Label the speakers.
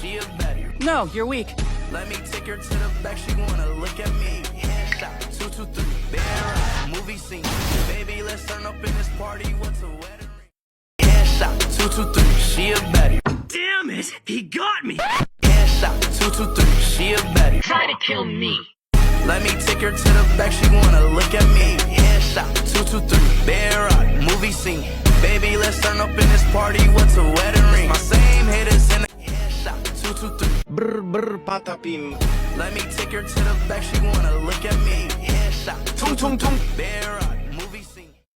Speaker 1: she a baddie.
Speaker 2: No, you're weak.
Speaker 1: Let me take her to the back, she wanna look at me. Headshot 223, bear movie scene. Baby, let's turn up in this party. What's a wedding ring? Headshot 223, she a baddie.
Speaker 3: Damn it, he got me.
Speaker 1: Headshot 223, she a baddie.
Speaker 3: Try to kill me.
Speaker 1: Let me take her to the back, she wanna look at me. Headshot 223, bear movie scene. Baby, let's turn up in this party. What's a wedding ring? My same haters in the headshot 223.
Speaker 4: Brr brr patapim.
Speaker 1: Let me take her to the back, she wanna look at me. Headshot
Speaker 4: Tung tung tung.
Speaker 1: bear